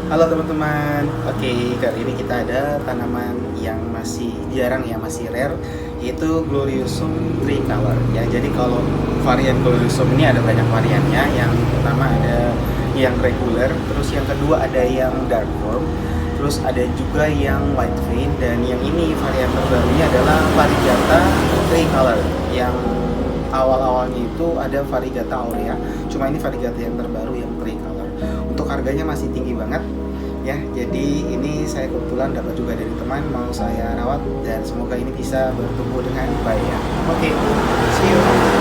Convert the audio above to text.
Halo teman-teman. Oke, kali ini kita ada tanaman yang masih jarang ya, masih rare, yaitu Gloriosum tricolor ya. Jadi kalau varian Gloriosum ini ada banyak variannya. Yang pertama ada yang regular, terus yang kedua ada yang dark form, terus ada juga yang white vein, dan yang ini varian terbarunya adalah Variegata tricolor. Yang awal-awalnya itu ada Variegata aurea, cuma ini Variegata yang terbaru yang tricolor. Untuk harganya masih tinggi banget ya, jadi ini saya kebetulan dapat juga dari teman, mau saya rawat dan semoga ini bisa bertumbuh dengan baik ya. Oke, see you.